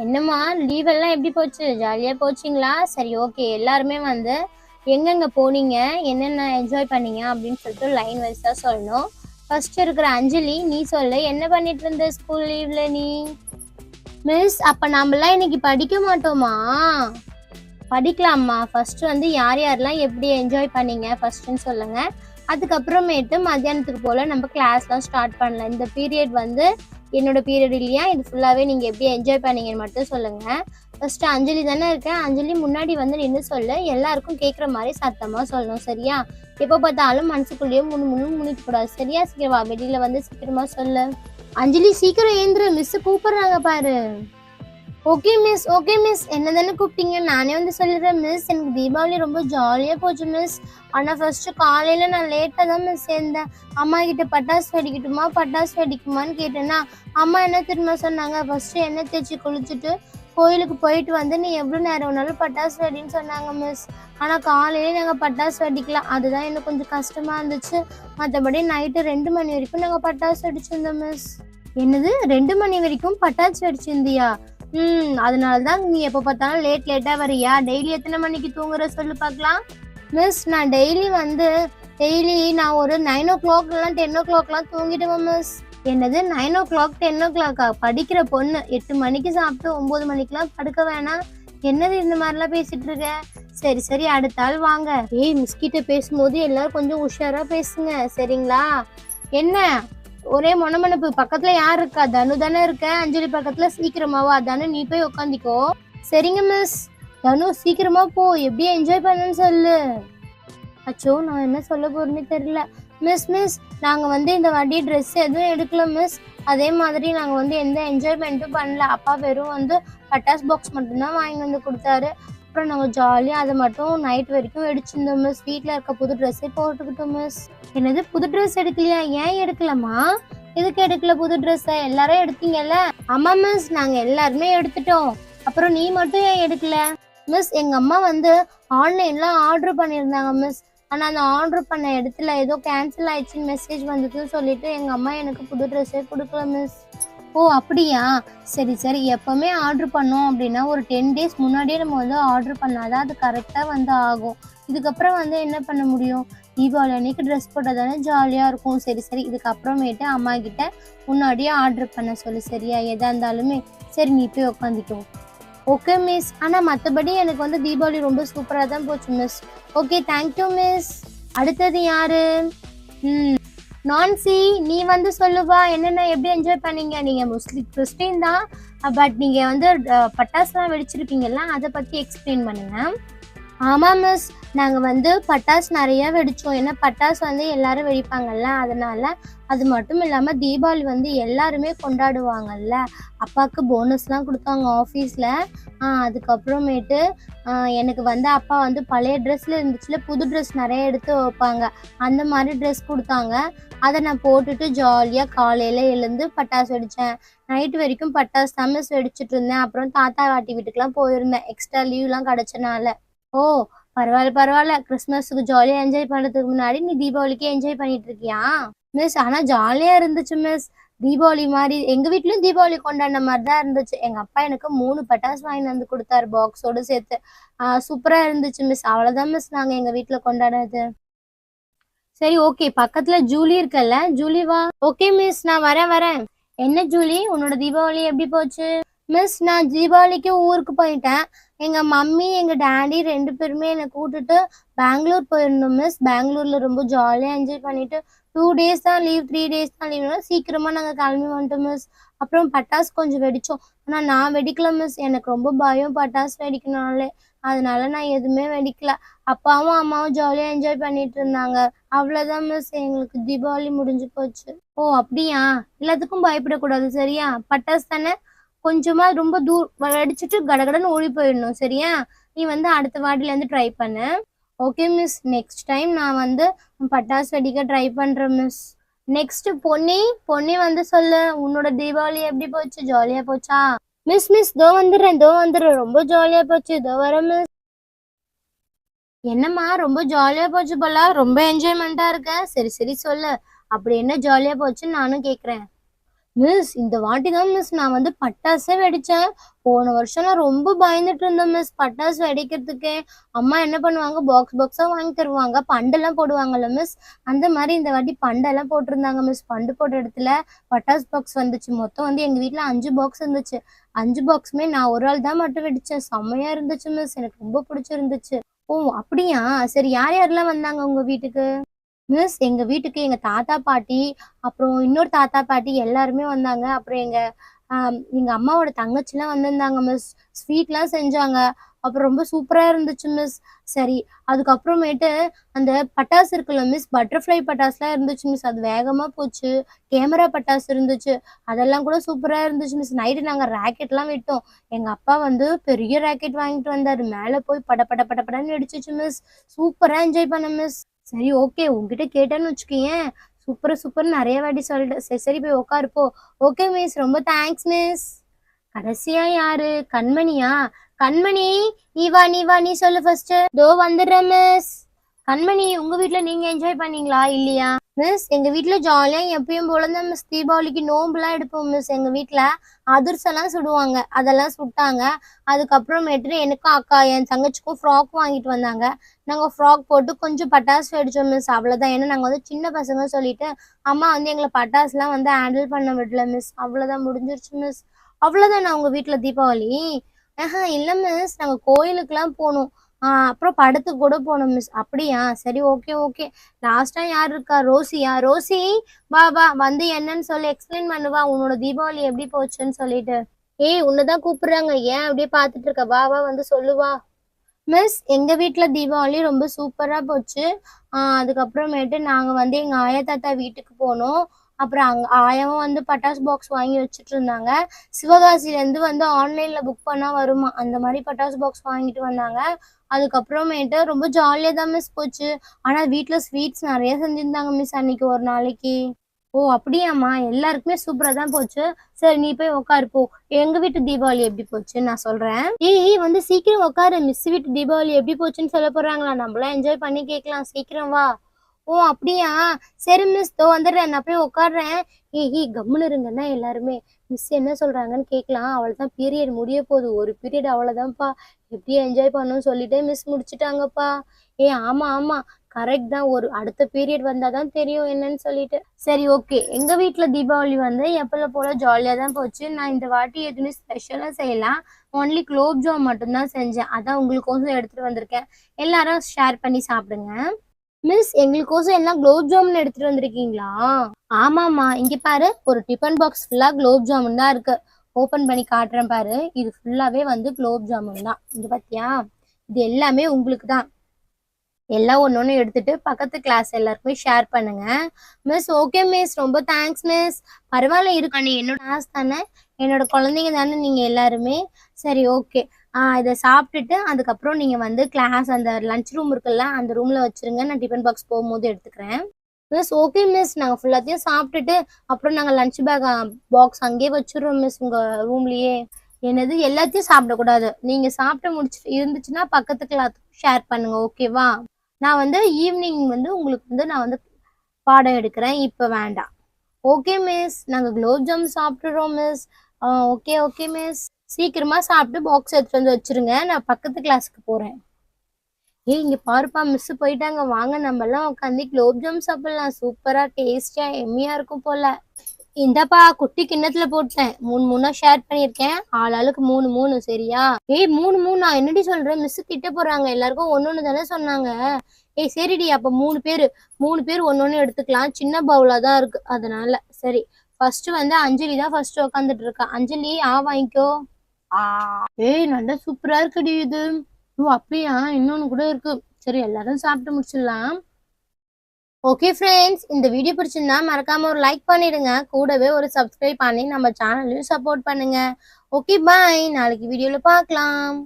என்னம்மா லீவ் எல்லாம் எப்படி போச்சு? ஜாலியா போச்சுங்களா? சரி, ஓகே. எல்லாருமே வந்து எங்கெங்க போனீங்க, என்னென்ன என்ஜாய் பண்ணீங்க அப்படின்னு சொல்லிட்டு லைன் வைஸா சொல்லணும். ஃபர்ஸ்ட் இருக்கிற அஞ்சலி, நீ சொல்லு. என்ன பண்ணிட்டு இருந்த ஸ்கூல் லீவ்ல நீ? மிஸ், அப்ப நாமெல்லாம் இன்னைக்கு படிக்க மாட்டோமா? படிக்கலாம்மா. ஃபர்ஸ்ட் வந்து யார் யாரெல்லாம் எப்படி என்ஜாய் பண்ணீங்க ஃபர்ஸ்ட்னு சொல்லுங்க. அதுக்கப்புறமேட்டு மத்தியானத்துக்கு போல நம்ம கிளாஸ்லாம் ஸ்டார்ட் பண்ணலாம். இந்த பீரியட் வந்து என்னோட பீரியட் இல்லையா, இது ஃபுல்லாகவே நீங்கள் எப்படி என்ஜாய் பண்ணீங்கன்னு மட்டும் சொல்லுங்கள். ஃபர்ஸ்ட் அஞ்சலி தானே இருக்கேன். அஞ்சலி முன்னாடி வந்து நின்று சொல்லு. எல்லாருக்கும் கேட்குற மாதிரி சத்தமாக சொல்லணும், சரியா? எப்போ பார்த்தாலும் மனசுக்குள்ளேயே முன்னிட்டு கூடாது, சரியா? சீக்கிரம் வா, வெளியில் வந்து சீக்கிரமாக சொல்லு. அஞ்சலி சீக்கிரம் ஏந்திரு, மிஸ் கூப்பிடுறாங்க பாரு. Okay miss, okay miss. என்ன தானே கூப்பிட்டீங்க? நானே வந்து சொல்லிடுறேன் மிஸ். எனக்கு தீபாவளி ரொம்ப ஜாலியாக போச்சு மிஸ். ஆனால் ஃபர்ஸ்ட்டு காலையில் நான் லேட்டாக தான் மிஸ் சேர்ந்தேன். அம்மா கிட்ட பட்டாசு வெடிக்கட்டுமா பட்டாசு வெடிக்குமான்னு கேட்டேன்னா அம்மா என்ன திரும்ப சொன்னாங்க, ஃபர்ஸ்ட்டு எண்ணெய் தேய்ச்சி குளிச்சுட்டு கோயிலுக்கு போயிட்டு வந்து நீ எவ்வளோ நேரம் வேணாலும் பட்டாசு வெடின்னு சொன்னாங்க மிஸ். ஆனால் காலையிலே நாங்கள் பட்டாசு வெடிக்கலாம், அதுதான் எனக்கு கொஞ்சம் கஷ்டமாக இருந்துச்சு. மற்றபடி நைட்டு 2 மணி வரைக்கும் நாங்கள் பட்டாசு வெடிச்சிருந்தோம் மிஸ். என்னது, 2 மணி வரைக்கும் பட்டாசு வெடிச்சிருந்தியா? அதனாலதான் நீ எப்ப பார்த்தாலும் லேட்டா வரியா? டெய்லி எத்தனை மணிக்கு தூங்குற சொல்லு பார்க்கலாம். மிஸ், நான் டெய்லி நான் ஒரு 9 o'clock 10 o'clock தூங்கிடுவேன் மிஸ். என்னது 9 o'clock 10 o'clock? படிக்கிற பொண்ணு 8 மணிக்கு சாப்பிட்டு 9 மணிக்கெல்லாம் படுக்க வேணாம். என்னது இந்த மாதிரிலாம் பேசிட்டு இருக்க? சரி சரி, அடுத்த ஆள் வாங்க. ஏய், மிஸ் கிட்ட பேசும்போது எல்லாரும் கொஞ்சம் உஷாரா பேசுங்க, சரிங்களா? என்ன ஒரே மொனமனப்பு? பக்கத்துல யார் இருக்கா? தனு தானே இருக்க. அஞ்சலி பக்கத்துல. சீக்கிரமாவா தனு, நீ போய் உட்காந்துக்கோ. சரிங்க மிஸ். தனு சீக்கிரமா போ, எப்படி என்ஜாய் பண்ணுன்னு சொல்லு. அச்சோ, நான் என்ன சொல்ல போறேன்னு தெரியல. மிஸ், நாங்க வந்து இந்த வாட்டி ட்ரெஸ் எதுவும் எடுக்கல மிஸ். அதே மாதிரி நாங்க வந்து எந்த என்ஜாய்மெண்ட்டும் பண்ணல. அப்பா வெறும் வந்து பட்டாஸ் பாக்ஸ் மட்டும்தான் வாங்கி வந்து கொடுத்தாரு. அப்புறம் நாங்கள் ஜாலியாக அதை மட்டும் நைட் வரைக்கும் வெடிச்சிருந்தோம் மிஸ். வீட்டில் இருக்க புது ட்ரெஸ்ஸே போட்டுக்கிட்டோம் மிஸ். என்னது, புது ட்ரெஸ் எடுக்கலையா? ஏன் எடுக்கலமா? எதுக்கு எடுக்கல புது ட்ரெஸ்ஸை? எல்லாரும் எடுத்தீங்கல்ல? ஆமா மிஸ், நாங்கள் எல்லாருமே எடுத்துட்டோம். அப்புறம் நீ மட்டும் ஏன் எடுக்கல? மிஸ், எங்கள் அம்மா வந்து ஆன்லைன்ல ஆர்டர் பண்ணியிருந்தாங்க மிஸ். ஆனால் அந்த ஆர்டர் பண்ண இடத்துல ஏதோ கேன்சல் ஆயிடுச்சுன்னு மெசேஜ் வந்ததுன்னு சொல்லிட்டு எங்கள் அம்மா எனக்கு புது ட்ரெஸ்ஸே கொடுக்கல மிஸ். ஓ அப்படியா? சரி சரி, எப்பவுமே ஆர்டர் பண்ணோம் அப்படின்னா ஒரு 10 days முன்னாடியே நம்ம வந்து ஆர்டர் பண்ணாதான் அது கரெக்டாக வந்து ஆகும். இதுக்கப்புறம் வந்து என்ன பண்ண முடியும்? தீபாவளி அன்னைக்கு ட்ரெஸ் போட்டால் தானே ஜாலியாக இருக்கும். சரி சரி, இதுக்கப்புறமேட்டு அம்மா கிட்ட முன்னாடியே ஆர்டர் பண்ண சொல்லு, சரியா? எதா இருந்தாலுமே. சரி, நீ போய் உட்காந்துக்கோ. Okay miss. ஆனால் மற்றபடி எனக்கு வந்து தீபாவளி ரொம்ப சூப்பராக தான் போச்சு மிஸ். Okay, thank you miss. அடுத்தது யாரு? நான்சி, நீ வந்து சொல்லுவா. என்னென்ன எப்படி என்ஜாய் பண்ணீங்க? நீங்கள் கிறிஸ்டின் தான், பட் நீங்கள் வந்து பட்டாசுலாம் வெடிச்சிருப்பீங்கல்ல, அதை பற்றி எக்ஸ்பிளைன் பண்ணுங்க. ஆமாம் மிஸ், நாங்கள் வந்து பட்டாசு நிறையா வெடித்தோம். ஏன்னா பட்டாசு வந்து எல்லாரும் வெடிப்பாங்கல்ல, அதனால. அது மட்டும் இல்லாமல் தீபாவளி வந்து எல்லாருமே கொண்டாடுவாங்கல்ல. அப்பாவுக்கு போனஸ்லாம் கொடுத்தாங்க ஆஃபீஸில். அதுக்கப்புறமேட்டு எனக்கு வந்து அப்பா வந்து பழைய ட்ரெஸ்ஸில் இருந்துச்சுல, புது ட்ரெஸ் நிறைய எடுத்து வைப்பாங்க, அந்த மாதிரி ட்ரெஸ் கொடுத்தாங்க. அதை நான் போட்டுட்டு ஜாலியாக காலையில் எழுந்து பட்டாசு வெடித்தேன். நைட்டு வரைக்கும் பட்டாசு தான் மிஸ் வெடிச்சிட்டு இருந்தேன். அப்புறம் தாத்தா வாட்டி வீட்டுக்கெலாம் போயிருந்தேன், எக்ஸ்ட்ரா லீவ்லாம் கிடச்சனால. ஓ, பரவாயில்ல. கிறிஸ்மஸுக்கு ஜாலியாக என்ஜாய் பண்ணுறதுக்கு முன்னாடி நீ தீபாவளிக்கே என்ஜாய் பண்ணிட்டு இருக்கியா? மிஸ், ஆனால் ஜாலியாக இருந்துச்சு மிஸ். தீபாவளி மாதிரி எங்கள் வீட்லேயும் தீபாவளி கொண்டாடின மாதிரி தான் இருந்துச்சு. எங்கள் அப்பா எனக்கு 3 பட்டாசு வாங்கி வந்து கொடுத்தாரு, பாக்ஸோடு சேர்த்து. சூப்பராக இருந்துச்சு மிஸ். அவ்வளோதான் மிஸ் நாங்கள் எங்கள் வீட்டில் கொண்டாடினது. சரி, ஓகே. பக்கத்தில் ஜூலி இருக்கல்ல, ஜூலி வா. ஓகே மிஸ், நான் வரேன். என்ன ஜூலி, உன்னோட தீபாவளி எப்படி போச்சு? மிஸ், நான் தீபாவளிக்கு ஊருக்கு போயிட்டேன். எங்கள் மம்மி எங்கள் டேடி 2 பேருமே என்னை கூப்பிட்டுட்டு பெங்களூர் போயிருந்தோம் மிஸ். பெங்களூரில் ரொம்ப ஜாலியாக என்ஜாய் பண்ணிவிட்டு 2 days தான் லீவ், 3 days தான் லீவ்னா சீக்கிரமாக நாங்கள் கிளம்பி வந்துட்டோம் மிஸ். அப்புறம் பட்டாசு கொஞ்சம் வெடித்தோம். ஆனால் நான் வெடிக்கல மிஸ். எனக்கு ரொம்ப பயம் பட்டாசு வெடிக்கணும்னாலே. அதனால நான் எதுவுமே வெடிக்கல. அப்பாவும் அம்மாவும் ஜாலியாக என்ஜாய் பண்ணிட்டு இருந்தாங்க. அவ்வளோதான் மிஸ், எங்களுக்கு தீபாவளி முடிஞ்சு போச்சு. ஓ அப்படியா? எல்லாத்துக்கும் பயப்படக்கூடாது, சரியா? பட்டாசு தானே, கொஞ்சமா ரொம்ப வெடிச்சிட்டு கடகடன்னு ஓடி போயிடணும், சரியா? நீ வந்து அடுத்த வாட்டிலேருந்து ட்ரை பண்ணு. ஓகே மிஸ், நெக்ஸ்ட் டைம் நான் வந்து பட்டாசு வெடிக்க ட்ரை பண்ணுறேன் மிஸ். நெக்ஸ்ட் பொன்னி வந்து சொல்லு, உன்னோட தீபாவளி எப்படி போச்சு? ஜாலியாக போச்சா? மிஸ், தோ வந்துடுறேன். ரொம்ப ஜாலியாக போச்சு, தோ வரேன் மிஸ். என்னம்மா, ரொம்ப ஜாலியாக போச்சு போல, ரொம்ப என்ஜாய்மெண்ட்டாக இருக்க. சரி சொல்லு, அப்படி என்ன ஜாலியாக போச்சுன்னு நானும் கேட்குறேன். மிஸ் இந்த வாட்டி தான் மிஸ் நான் வந்து பட்டாசே வெடிச்சேன். போன வருஷம் நான் ரொம்ப பயந்துட்டு இருந்தேன் மிஸ் பட்டாசு வெடிக்கிறதுக்கே. அம்மா என்ன பண்ணுவாங்க பாக்ஸ் பாக்ஸா வாங்கி தருவாங்க. பண்டெல்லாம் போடுவாங்கல்ல மிஸ். அந்த மாரி இந்த வாட்டி பண்டெல்லாம் போட்டிருந்தாங்க மிஸ். பண்டு போட்ட இடத்துல பட்டாசு பாக்ஸ் வந்துச்சு. மொத்தம் வந்து எங்க வீட்ல 5 பாக்ஸ் இருந்துச்சு. 5 பாக்ஸுமே நான் ஒரு ஆள் தான் மட்டும் வெடிச்சேன். செம்மையா இருந்துச்சு மிஸ். எனக்கு ரொம்ப பிடிச்சிருந்துச்சு. ஓ! அப்படியா? சரி யார் யாரெல்லாம் வந்தாங்க உங்க வீட்டுக்கு? மிஸ் எங்க வீட்டுக்கு எங்க தாத்தா, பாட்டி, அப்புறம் இன்னொரு தாத்தா, பாட்டி எல்லாருமே வந்தாங்க. அப்புறம் எங்க அம்மாவோட தங்கச்சிலாம் வந்திருந்தாங்க மிஸ். ஸ்வீட்லாம் செஞ்சாங்க. அப்புறம் ரொம்ப சூப்பரா இருந்துச்சு மிஸ். சரி, அதுக்கப்புறமேட்டு அந்த பட்டாசு இருக்குல்ல மிஸ், பட்டர்ஃப்ளை பட்டாசுலாம் இருந்துச்சு மிஸ். அது வேகமா போச்சு. கேமரா பட்டாசு இருந்துச்சு. அதெல்லாம் கூட சூப்பரா இருந்துச்சு மிஸ். நைட்டு நாங்க ராக்கெட்லாம் விட்டோம். எங்க அப்பா வந்து பெரிய ராக்கெட் வாங்கிட்டு வந்தாரு. மேல போய் பட பட பட படன்னு வெடிச்சுச்சு மிஸ். சூப்பரா என்ஜாய் பண்ணேன் மிஸ். சரி ஓகே. உன்கிட்ட கேட்டேன்னு வச்சுக்கயேன், சூப்பர் சூப்பர்ன்னு நெறைய வாட்டி சொல்லிட்ட. சரி சரி போய் உட்காரு போ. Okay miss. ரொம்ப தேங்க்ஸ் மிஸ். கடைசியா யாரு? கண்மணியா? கண்மணி, நீ வா, நீ சொல்லு ஃபர்ஸ்ட்டு. தோ வந்துடுறேன் மிஸ். கண்மணி, உங்க வீட்ல நீங்க என்ஜாய் பண்ணீங்களா? இல்லையா? மிஸ் எங்க வீட்ல ஜாலியா எப்பயும் போல தான் மிஸ். தீபாவளிக்கு நோம்புலாம் எடுப்போம் மிஸ். எங்க வீட்ல அதிரசம்லாம் சுடுவாங்க. அதெல்லாம் சுட்டாங்க. அதுக்கப்புறமேட்டு எனக்கும் அக்கா, என் தங்கச்சிக்கும் ஃப்ராக் வாங்கிட்டு வந்தாங்க. நாங்க ஃப்ராக் போட்டு கொஞ்சம் பட்டாசு வெடிச்சோம் மிஸ். அவ்வளோதான். ஏன்னா நாங்க வந்து சின்ன பசங்க சொல்லிட்டு, அம்மா வந்து எங்கள பட்டாசுலாம் வந்து ஹேண்டில் பண்ண விடல மிஸ். அவ்வளோதான் முடிஞ்சிருச்சு மிஸ். அவ்வளோதானா உங்க வீட்ல தீபாவளி? இல்ல மிஸ். நாங்க கோயிலுக்குலாம் போனோம். அப்புறம் படத்துக்கு கூட போனோம் மிஸ். அப்படியா? சரி ஓகே, ஓகே. லாஸ்ட்டா யார் இருக்கா? ரோசியா? ரோசி, வா வந்து என்னன்னு சொல்லி எக்ஸ்பிளைன் பண்ணு வா. உன்னோட தீபாவளி எப்படி போச்சுன்னு சொல்லிட்டு. ஏய் உன்ன தான் கூப்பிடுறாங்க. ஏன் அப்படியே பார்த்துட்டு இருக்க? வா வந்து சொல்லு வா. மிஸ் எங்க வீட்ல தீபாவளி ரொம்ப சூப்பரா போச்சு. அதுக்கப்புறமேட்டு நாங்க வந்து எங்க ஆயா தாத்தா வீட்டுக்கு போனோம். அப்புறம் அங்க ஆயாவும் வந்து பட்டாசு பாக்ஸ் வாங்கி வச்சுட்டுருந்தாங்க. சிவகாசிலேருந்து வந்து ஆன்லைன்ல புக் பண்ணா வருமா, அந்த மாரி பட்டாசு பாக்ஸ் வாங்கிட்டு வந்தாங்க. அதுக்கப்புறமேட்டு ரொம்ப ஜாலியா தான் மிஸ் போச்சு. ஆனா வீட்ல ஸ்வீட்ஸ் நெறைய செஞ்சிருந்தாங்க மிஸ் அன்னைக்கு ஒரு நாளைக்கு. ஓ! அப்படியாம்மா? எல்லாருக்குமே சூப்பரா தான் போச்சு. சரி நீ போய் உட்காரு போ. எங்க வீட்டு தீபாவளி எப்படி போச்சுன்னு நான் சொல்றேன். ஏய் வந்து சீக்கிரம் உட்காரு. மிஸ் வீட்டு தீபாவளி எப்படி போச்சுன்னு சொல்லப் போறாங்களாம். நம்மளாம் என்ஜாய் பண்ணி கேட்கலாம். சீக்கிரம் வா. ஓ! அப்படியா? சரி மிஸ் இதோ வந்துடுறேன். நான் போய் உட்கார்றேன். ஏய் கம்முனு இருங்கன்னா எல்லாருமே. மிஸ் என்ன சொல்றாங்கன்னு கேட்கலாம். அவ்வளவுதான் பீரியட் முடிய போகுது. ஒரு பீரியட் அவ்வளவுதான்ப்பா. எப்படி என்ஜாய் பண்ணணும்னு சொல்லிட்டே மிஸ் முடிச்சுட்டாங்கப்பா. ஆமா. கரெக்ட் தான். ஒரு அடுத்த பீரியட் வந்தா தான் தெரியும் என்னன்னு சொல்லிட்டு. சரி ஓகே. எங்க வீட்ல தீபாவளி வந்து எப்பவும் போல ஜாலியா தான் போச்சு. நான் இந்த வாட்டி எதுவுமே ஸ்பெஷலா செய்யல. ஒன்லி குலோப் ஜாம் மட்டும் தான் செஞ்சேன். அதான் உங்களுக்கோசம் எடுத்துட்டு வந்திருக்கேன். எல்லாரும் ஷேர் பண்ணி சாப்பிடுங்க. மிஸ் எங்களுக்கோசம் எல்லாம் குலோப் ஜாமுன் எடுத்துட்டு வந்திருக்கீங்களா? ஆமாம்மா. இங்க பாரு ஒரு டிஃபன் பாக்ஸ் ஃபுல்லா குலோப் ஜாமுன் தான் இருக்கு. ஓப்பன் பண்ணி காட்டுறேன் பாரு. இது ஃபுல்லாவே வந்து குலோப் ஜாமுன் தான். இங்க பாத்தியா? இது எல்லாமே உங்களுக்கு தான். எல்லாம் ஒண்ணு எடுத்துட்டு பக்கத்து கிளாஸ் எல்லாருக்குமே ஷேர் பண்ணுங்க. Miss okay miss. ரொம்ப தேங்க்ஸ் மிஸ். பரவாயில்ல இருக்கா நீ என்னோட கிளாஸ் தானே. என்னோட குழந்தைங்க தானே நீங்க எல்லாருமே. சரி ஓகே. இதை சாப்பிட்டுட்டு அதுக்கப்புறம் நீங்க வந்து கிளாஸ் அந்த லஞ்ச் ரூம் இருக்குல்ல அந்த ரூம்ல வச்சிருங்க. நான் டிஃபன் பாக்ஸ் போகும்போது எடுத்துக்கிறேன். Miss okay miss. நாங்கள் ஃபுல்லாத்தையும் சாப்பிட்டுட்டு அப்புறம் நாங்கள் லஞ்ச் பேக் பாக்ஸ் அங்கேயே வச்சிடுறோம் மிஸ் உங்க ரூம்லயே. என்னது எல்லாத்தையும் சாப்பிடக்கூடாது. நீங்க சாப்பிட்டு முடிச்சுட்டு இருந்துச்சுன்னா பக்கத்து கிளாஸ் ஷேர் பண்ணுங்க. ஓகேவா? நான் வந்து ஈவினிங் வந்து உங்களுக்கு வந்து நான் வந்து பாடம் எடுக்கிறேன். இப்ப வேண்டாம். Okay miss. நாங்க குலோப் ஜாம் சாப்பிட்டுறோம் மிஸ். Okay miss. சீக்கிரமா சாப்பிட்டு பாக்ஸ் எடுத்துட்டு வந்து வச்சிருங்க. நான் பக்கத்து கிளாஸ்க்கு போறேன். இங்க பாருப்பா மிஸ் போயிட்டாங்க. வாங்க நம்ம எல்லாம் உட்காந்து குலோப் ஜாம் சாப்பிடலாம். சூப்பரா டேஸ்டியா எம்மியா இருக்கும் போல. இந்தாப்பா குட்டி கிண்ணத்துல போட்டேன். 3 ஷேர் பண்ணிருக்கேன். ஆளாளுக்கு 3 சரியா? ஏய் 3 என்னடி சொல்றேன்? மிஸ் திட்ட போறாங்க. எல்லாருக்கும் ஒன்னொன்னு தானே சொன்னாங்க. சரிடி. அப்ப 3 பேர் ஒன்னொன்னு எடுத்துக்கலாம். சின்ன பவுலா தான் இருக்கு அதனால. சரி ஃபர்ஸ்ட் வந்து அஞ்சலி தான் ஃபர்ஸ்ட் உட்காந்துட்டு இருக்கா. அஞ்சலி வாங்கிக்கோ. நல்லா சூப்பரா இருக்குடி இது. ஓ அப்படியா? இன்னொன்னு கூட இருக்கு. சரி எல்லாரும் சாப்பிட்டு முடிச்சிடலாம். ஓகே ஃப்ரெண்ட்ஸ், இந்த வீடியோ பிடிச்சிருந்தா மறக்காம ஒரு லைக் பண்ணிடுங்க. கூடவே ஒரு சப்ஸ்கிரைப் பண்ணி நம்ம சேனலையும் சப்போர்ட் பண்ணுங்க. Okay bye. நாளைக்கு வீடியோல பார்க்கலாம்.